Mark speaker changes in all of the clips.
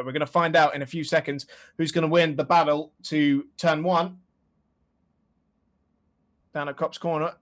Speaker 1: we're going to find out in a few seconds who's going to win the battle to turn 1. Down at Copse Corner.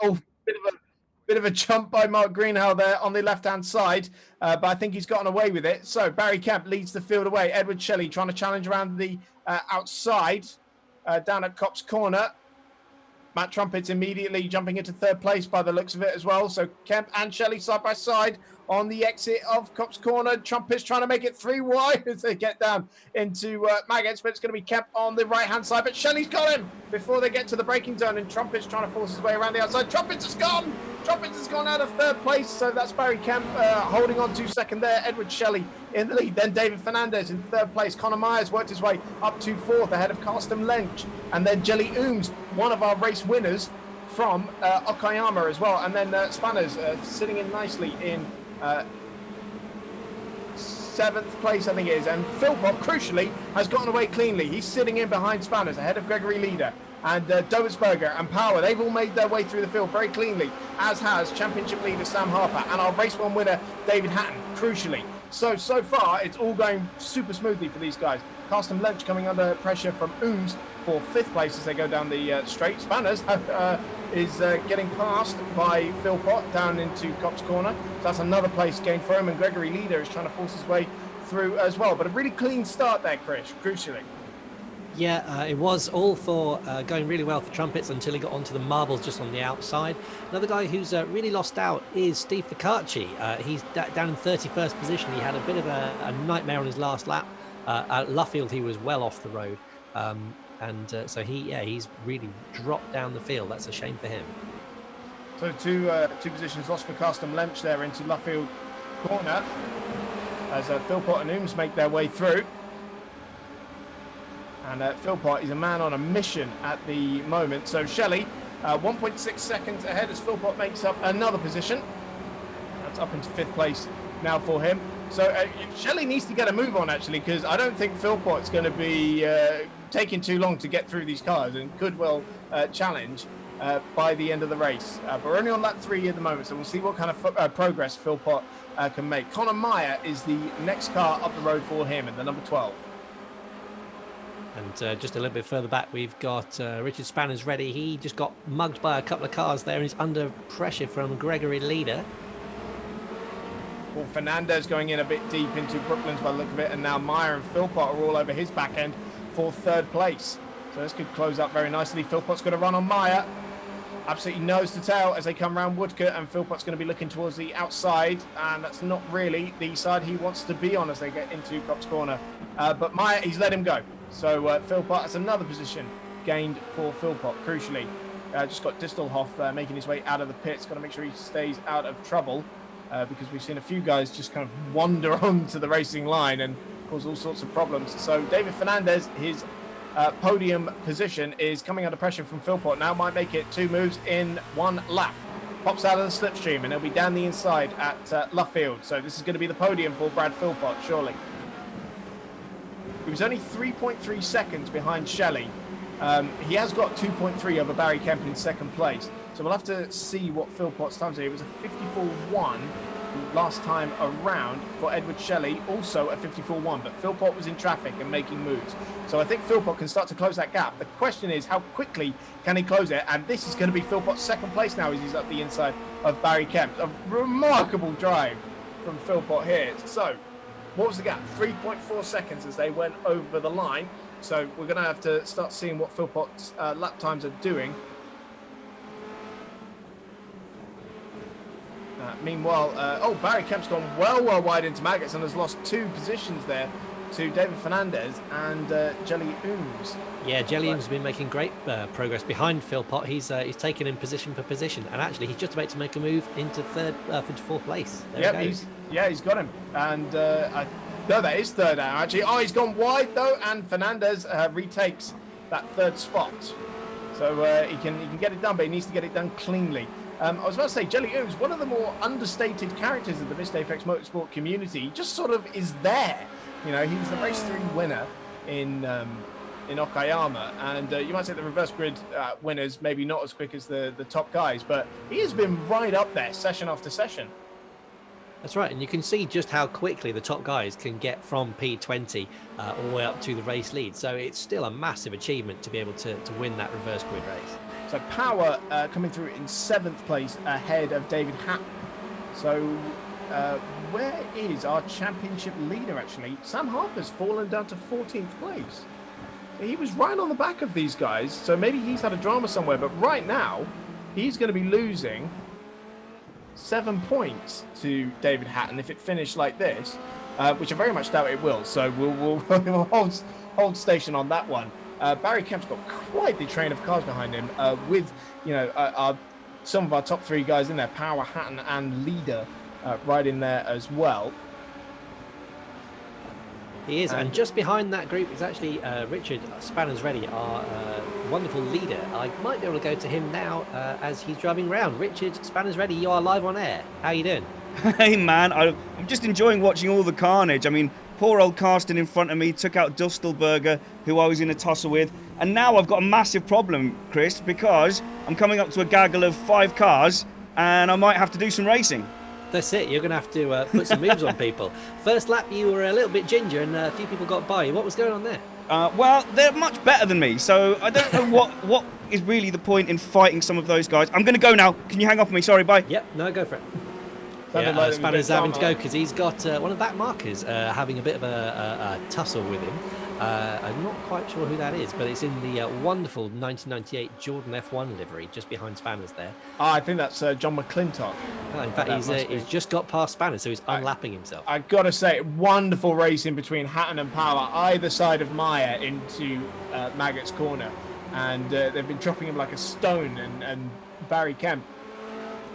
Speaker 1: Oh, bit of a jump by Mark Greenhow there on the left-hand side, but I think he's gotten away with it. So Barry Kemp leads the field away. Edward Shelley trying to challenge around the outside down at Copse Corner. Matt Trumpets immediately jumping into 3rd place by the looks of it as well. So Kemp and Shelley side by side on the exit of Copse Corner. Trumpets trying to make it 3 wide as they get down into Maggots, but it's going to be Kemp on the right-hand side. But Shelley's got him before they get to the braking zone, and Trumpets trying to force his way around the outside. Trumpets has gone! Trumpets has gone out of 3rd place, so that's Barry Kemp holding on to 2nd there. Edward Shelley in the lead. Then David Fernandez in 3rd place. Connor Myers worked his way up to 4th ahead of Carsten Lench. And then Jelly Ooms, one of our race winners from Okayama as well. And then Spanners sitting in nicely in 7th place, I think it is. And Philpott, crucially, has gotten away cleanly. He's sitting in behind Spanners ahead of Gregory Leader. And Doversberger and Power, they've all made their way through the field very cleanly, as has championship leader Sam Harper and our race 1 winner David Hatton, crucially. So far, it's all going super smoothly for these guys. Carsten Lench coming under pressure from Ooms for 5th place as they go down the straight. Spanners is getting passed by Philpott down into Copse Corner. So that's another place gained for him, and Gregory Leader is trying to force his way through as well. But a really clean start there, Chris, crucially.
Speaker 2: Yeah, it was all for going really well for Trumpets until he got onto the marbles just on the outside. Another guy who's really lost out is Steve Ficacci. He's down in 31st position. He had a bit of a nightmare on his last lap. At Luffield, he was well off the road. So he's really dropped down the field. That's a shame for him.
Speaker 1: So two positions lost for Carsten Lench there into Luffield Corner as Philpott and Ooms make their way through. And Philpott is a man on a mission at the moment. So Shelley, 1.6 seconds ahead as Philpott makes up another position. That's up into 5th place now for him. So Shelley needs to get a move on, actually, because I don't think Philpott's going to be taking too long to get through these cars and could well challenge by the end of the race. But we're only on lap 3 at the moment, so we'll see what kind of progress Philpott can make. Connor Meyer is the next car up the road for him in the number 12.
Speaker 2: And just a little bit further back, we've got Richard Spanners ready. He just got mugged by a couple of cars there and is under pressure from Gregory Leader.
Speaker 1: Well, Fernandez going in a bit deep into Brooklands by the look of it, and now Meyer and Philpott are all over his back end for 3rd place. So this could close up very nicely. Philpott's going to run on Meyer. Absolutely nose to tail as they come around Woodcote, and Philpott's going to be looking towards the outside, and that's not really the side he wants to be on as they get into Copse Corner. But Meyer, he's let him go. So Philpott, that's another position gained for Philpott, crucially. Just got Distelhoff making his way out of the pits. Got to make sure he stays out of trouble because we've seen a few guys just kind of wander onto the racing line and cause all sorts of problems. So David Fernandez, his podium position is coming under pressure from Philpott. Now might make it 2 moves in 1 lap. Pops out of the slipstream and he'll be down the inside at Luffield. So this is going to be the podium for Brad Philpott, surely. He was only 3.3 seconds behind Shelley. He has got 2.3 over Barry Kemp in 2nd place. So we'll have to see what Philpott's times are. It was a 54.1 last time around for Edward Shelley, also a 54.1, but Philpott was in traffic and making moves. So I think Philpott can start to close that gap. The question is, how quickly can he close it? And this is going to be Philpott's 2nd place now as he's up the inside of Barry Kemp. A remarkable drive from Philpott here. So what was the gap? 3.4 seconds as they went over the line. So we're going to have to start seeing what Philpott's lap times are doing. Meanwhile, Barry Kemp's gone well wide into Maggots and has lost 2 positions there to David Fernandez and Jelly Ooms.
Speaker 2: Yeah, Jelly Ooms has been making great progress behind Philpott. He's taken in position for position, and actually he's just about to make a move into 4th place. There he goes.
Speaker 1: He's got him, and no, that is 3rd now actually. Oh, he's gone wide though, and Fernandez retakes that 3rd spot. So he can get it done, but he needs to get it done cleanly. I was about to say, Jelly Ooms, one of the more understated characters of the Mr. Apex Motorsport community, just sort of is there. You know, he was the race 3 winner in Okayama, and you might say the reverse grid winners maybe not as quick as the top guys, but he has been right up there session after session.
Speaker 2: That's right, and you can see just how quickly the top guys can get from P20 all the way up to the race lead. So it's still a massive achievement to be able to win that reverse grid race.
Speaker 1: So Power coming through in 7th place ahead of David Hatton. So where is our championship leader, actually? Sam Harper's fallen down to 14th place. So he was right on the back of these guys, so maybe he's had a drama somewhere, but right now he's going to be losing 7 points to David Hatton if it finished like this, which I very much doubt it will. So we'll hold station on that one. Barry Kemp's got quite the train of cars behind him, with some of our top 3 guys in there, Power, Hatton, and Leader, right in there as well.
Speaker 2: He is, and just behind that group is actually Richard Spanners Ready, our wonderful leader. I might be able to go to him now as he's driving around. Richard Spanners Ready, you are live on air. How are you doing?
Speaker 3: Hey man, I'm just enjoying watching all the carnage. I mean, poor old Karsten in front of me took out Dustelberger, who I was in a tussle with, and now I've got a massive problem, Chris, because I'm coming up to a gaggle of 5 cars, and I might have to do some racing.
Speaker 2: That's it. You're going to have to put some moves on people. First lap, you were a little bit ginger, and a few people got by you. What was going on there?
Speaker 3: Well, they're much better than me, so I don't know what is really the point in fighting some of those guys. I'm going to go now. Can you hang up on me? Sorry, bye.
Speaker 2: Yep, no, go for it.
Speaker 1: Like
Speaker 2: Spanner's having to go because he's got one of the back markers having a bit of a tussle with him. I'm not quite sure who that is, but it's in the wonderful 1998 Jordan F1 livery just behind Spanners there.
Speaker 1: I think that's John McClintock.
Speaker 2: In fact, he's just got past Spanners, so he's unlapping himself.
Speaker 1: I got to say, wonderful racing between Hatton and Power, either side of Meyer into Maggott's corner. And they've been dropping him like a stone, and Barry Kemp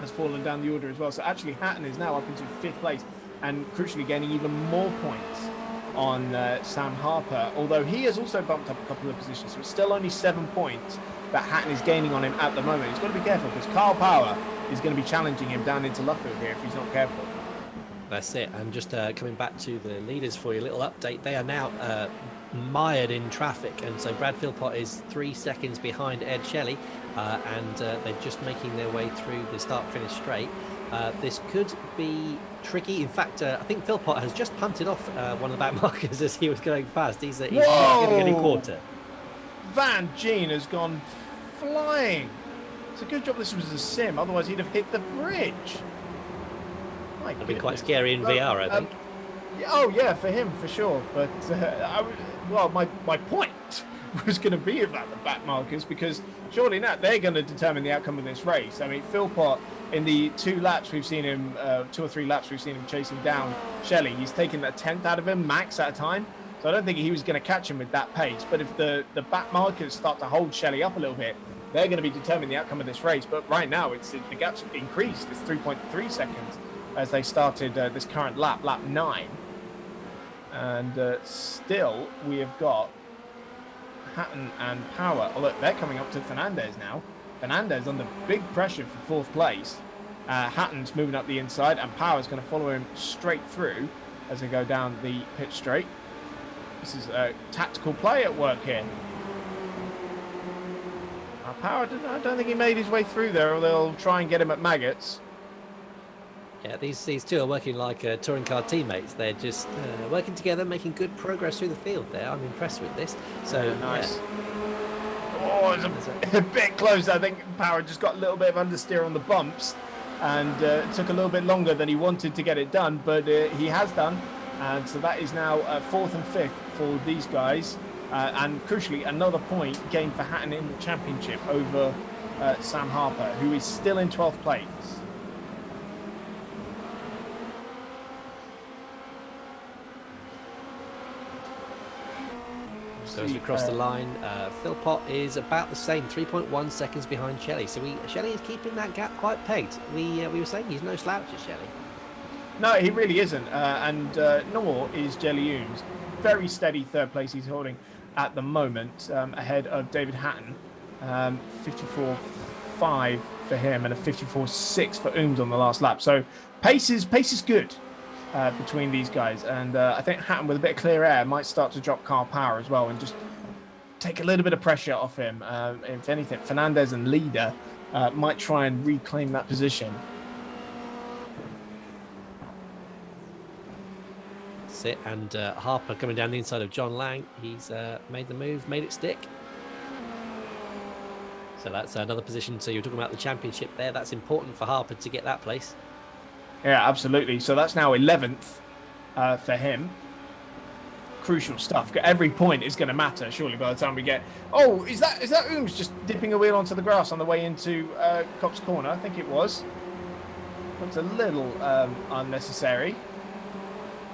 Speaker 1: has fallen down the order as well. So actually Hatton is now up into 5th place and crucially gaining even more points on Sam Harper, although he has also bumped up a couple of positions. So it's still only 7 points that Hatton is gaining on him at the moment. He's got to be careful because Carl Power is going to be challenging him down into Luffield here if he's not careful.
Speaker 2: That's it. And just coming back to the leaders for you, a little update. They are now mired in traffic, and so Brad Philpott is 3 seconds behind Ed Shelley, and they're just making their way through the start-finish straight. This could be tricky. In fact, I think Philpott has just punted off one of the back markers as he was going past. He's not getting any quarter.
Speaker 1: Van Gene has gone flying. It's a good job this was a sim, otherwise he'd have hit the bridge.
Speaker 2: That'd be quite scary in VR, I think.
Speaker 1: Oh yeah, for him, for sure. But my point was going to be about the back markers, because surely not they're going to determine the outcome of this race. I mean, Philpott, in the 2 laps we've seen him, 2 or 3 laps we've seen him chasing down Shelley, he's taken a tenth out of him max at a time. So I don't think he was going to catch him with that pace. But if the back markers start to hold Shelley up a little bit, they're going to be determining the outcome of this race. But right now, the gap's increased. It's 3.3 seconds as they started this current lap 9. And still, we have got Hatton and Power. Oh, look, they're coming up to Fernandez now. Fernandez under big pressure for 4th place. Hatton's moving up the inside, and Power's going to follow him straight through as they go down the pit straight. This is a tactical play at work here. Power, I don't think he made his way through there, or they'll try and get him at Maggots.
Speaker 2: Yeah, these 2 are working like touring car teammates. They're just working together, making good progress through the field there. I'm impressed with this. So
Speaker 1: yeah, nice. Oh, it's a bit close. I think Power just got a little bit of understeer on the bumps, and it took a little bit longer than he wanted to get it done, but he has done. And so that is now 4th and 5th for these guys. And crucially, another point gained for Hatton in the championship over Sam Harper, who is still in 12th place.
Speaker 2: So as we cross the line, Philpott is about the same, 3.1 seconds behind Shelley. So Shelley is keeping that gap quite pegged. We were saying he's no slouch at Shelley.
Speaker 1: No, he really isn't. Nor is Jelly Ooms. Very steady 3rd place he's holding at the moment, ahead of David Hatton. 54.5 for him and a 54.6 for Ooms on the last lap. So pace is good between these guys. And I think Hatton, with a bit of clear air, might start to drop car power as well and just take a little bit of pressure off him. If anything, Fernandez and Leader might try and reclaim that position.
Speaker 2: That's it. And Harper coming down the inside of John Lang. He's made the move, made it stick. So that's another position. So you're talking about the championship there. That's important for Harper to get that place.
Speaker 1: Yeah, absolutely. So that's now 11th for him. Crucial stuff. Every point is going to matter, surely, by the time we get... Oh, is that Ooms just dipping a wheel onto the grass on the way into Copse Corner? I think it was. Looks a little unnecessary.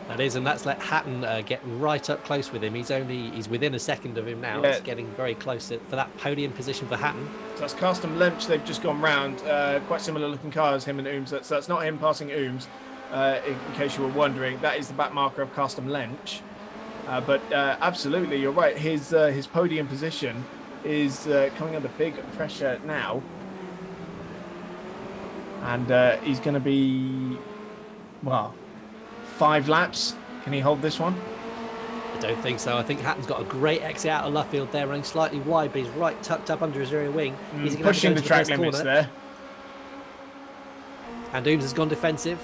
Speaker 2: That is, and that's let Hatton get right up close with him. He's within a second of him now.
Speaker 1: Yeah.
Speaker 2: It's getting very close for that podium position for Hatton.
Speaker 1: So that's Carsten Lynch. They've just gone round. Quite similar looking cars, him and Ooms. So that's not him passing Ooms, in case you were wondering. That is the back marker of Carsten Lynch. But absolutely, you're right. His podium position is coming under big pressure now. And he's going to be, well, 5 laps. Can he hold this one?
Speaker 2: I don't think so. I think Hatton's got a great exit out of left field there, running slightly wide, but he's right tucked up under his rear wing. He's
Speaker 1: pushing the track limits there.
Speaker 2: And Ooms has gone defensive.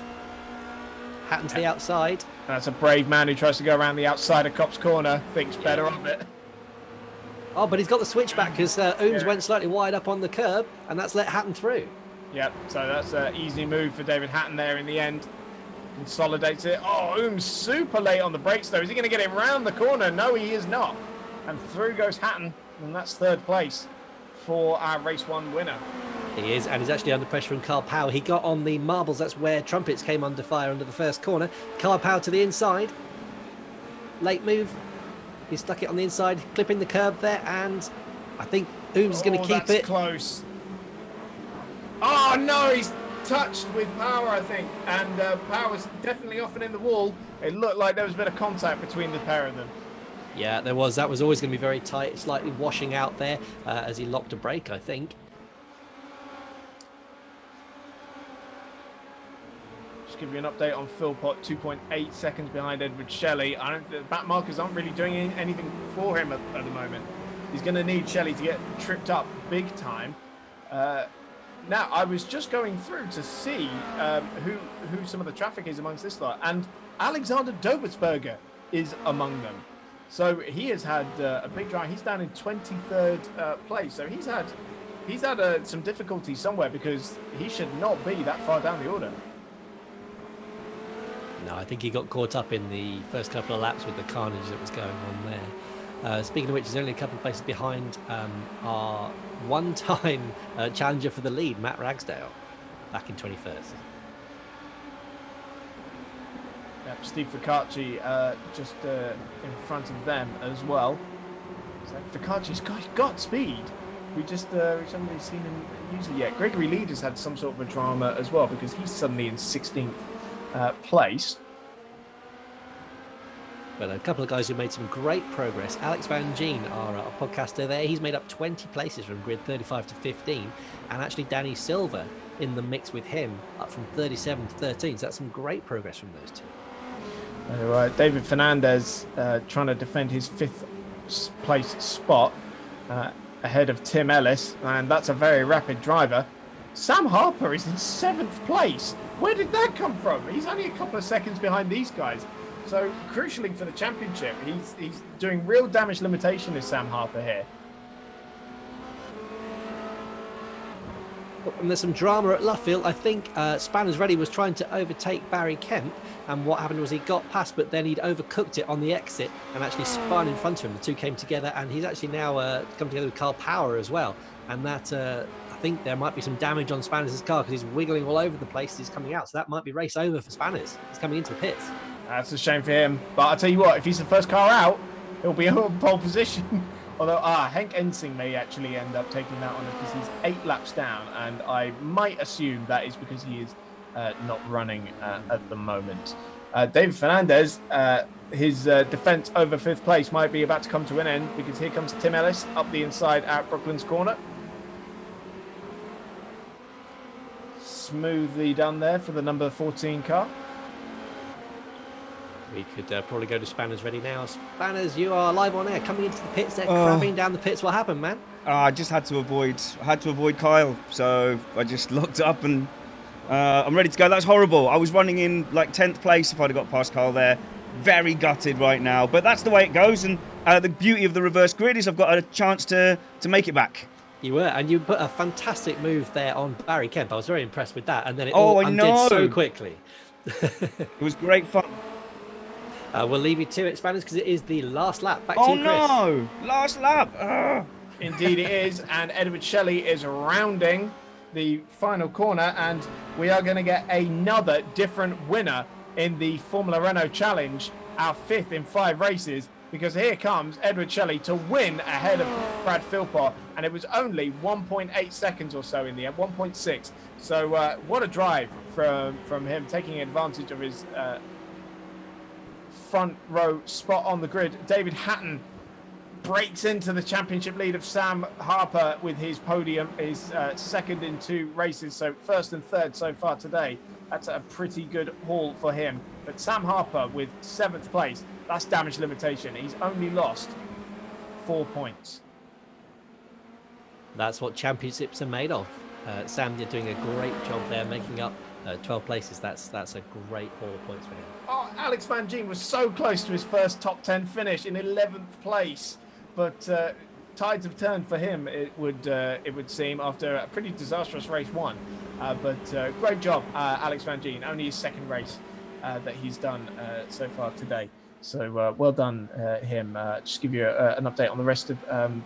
Speaker 2: Hatton to the outside.
Speaker 1: That's a brave man who tries to go around the outside of Copse Corner. Thinks better of it.
Speaker 2: Oh, but he's got the switchback because Ooms went slightly wide up on the curb, and that's let Hatton through.
Speaker 1: Yep, so that's an easy move for David Hatton there in the end. Consolidates it. Oh, Ooms super late on the brakes though. Is he going to get it round the corner? No, he is not. And through goes Hatton, and that's 3rd place for our race 1 winner.
Speaker 2: He is, and he's actually under pressure from Carl Power. He got on the marbles. That's where Trumpets came under fire under the first corner. Carl Power to the inside. Late move. He stuck it on the inside, clipping the curb there, and I think Ooms is going to keep it.
Speaker 1: Close. Oh no, he's touched with Power, I think, and Power was definitely off and in the wall. It looked like there was a bit of contact between the pair of them.
Speaker 2: Yeah, there was. That was always going to be very tight, slightly washing out there as he locked a brake, I think. Just
Speaker 1: give you an update on Philpott, 2.8 seconds behind Edward Shelley. I don't. The back markers aren't really doing anything for him at the moment. He's going to need Shelley to get tripped up big time. Now, I was just going through to see who some of the traffic is amongst this lot, and Alexander Dobertsberger is among them. So he has had a big drive. He's down in 23rd place. So he's had some difficulty somewhere because he should not be that far down the order.
Speaker 2: No, I think he got caught up in the first couple of laps with the carnage that was going on there. Speaking of which, he's only a couple of places behind our one-time challenger for the lead, Matt Ragsdale, back in 21st.
Speaker 1: Yep, Steve Ficacci just in front of them as well. So Ficacci's got speed. We haven't really seen him use it yet. Gregory Lead has had some sort of a drama as well because he's suddenly in 16th place.
Speaker 2: But a couple of guys who made some great progress. Alex Van Gien, our podcaster there, he's made up 20 places from grid 35 to 15. And actually Danny Silver in the mix with him, up from 37 to 13. So that's some great progress from those two.
Speaker 1: All right, David Fernandez trying to defend his 5th place spot ahead of Tim Ellis. And that's a very rapid driver. Sam Harper is in 7th place. Where did that come from? He's only a couple of seconds behind these guys. So, crucially for the championship, he's doing real damage limitation, is Sam Harper here.
Speaker 2: And there's some drama at Luffield. I think Spanners Ready was trying to overtake Barry Kemp, and what happened was he got past, but then he'd overcooked it on the exit and actually spun in front of him. The two came together, and he's actually now come together with Carl Power as well. And that, I think there might be some damage on Spanners' car because he's wiggling all over the place as he's coming out. So that might be race over for Spanners. He's coming into the pits.
Speaker 1: That's a shame for him. But I'll tell you what, if he's the first car out, he'll be in pole position. Although, Henk Ensing may actually end up taking that on because he's 8 laps down. And I might assume that is because he is not running at the moment. David Fernandez, his defence over 5th place might be about to come to an end because here comes Tim Ellis up the inside at Brooklands Corner. Smoothly done there for the number 14 car.
Speaker 2: We could probably go to Spanners Ready now. Spanners, you are live on air, coming into the pits. They're crabbing down the pits. What happened, man?
Speaker 3: I just had to avoid Kyle, so I just locked up and I'm ready to go. That's horrible. I was running in like 10th place if I'd have got past Kyle there. very gutted right now. But that's the way it goes. And the beauty of the reverse grid is I've got a chance to make it back.
Speaker 2: You were, and you put a fantastic move there on Barry Kemp. I was very impressed with that, and then it
Speaker 3: Oh,
Speaker 2: all
Speaker 3: I
Speaker 2: undid
Speaker 3: know.
Speaker 2: so quickly.
Speaker 3: It was great fun.
Speaker 2: We'll leave you to it, Spanners, because it is the last lap. Back to
Speaker 3: Oh
Speaker 2: you, Chris.
Speaker 3: no! Last lap. Ugh.
Speaker 1: Indeed it is, and Edward Shelley is rounding the final corner, and we are going to get another different winner in the Formula Renault Challenge, our 5th in 5 races, because here comes Edward Shelley to win ahead of Brad Philpott, and it was only 1.8 seconds or so in the end, 1.6. So what a drive from him, taking advantage of his front row spot on the grid. David Hatton breaks into the championship lead of Sam Harper with his podium, his second in 2 races, so first and third so far today. That's a pretty good haul for him. But Sam Harper with 7th place, that's damage limitation. He's only lost 4 points.
Speaker 2: That's what championships are made of. Sam, you're doing a great job there, making up 12 places. That's a great haul of points for him.
Speaker 1: Oh, Alex Van Gien was so close to his first top 10 finish in 11th place, but tides have turned for him, it would seem, after a pretty disastrous race 1. But great job, Alex Van Gien. Only his 2nd race that he's done so far today. So well done him. Just give you an update on the rest of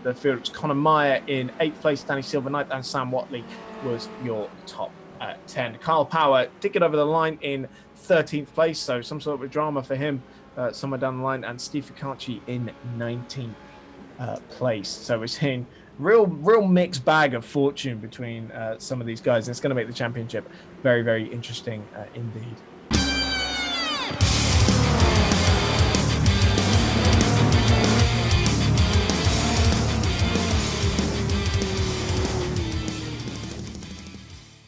Speaker 1: the field. It's Conor Meyer in 8th place, Danny Silver 9th, and Sam Watley was your top 10. Kyle Power did get over the line in 13th place, so some sort of drama for him somewhere down the line, and Steve Ficacci in 19th place. So we're seeing real mixed bag of fortune between some of these guys. It's going to make the championship very, very interesting indeed.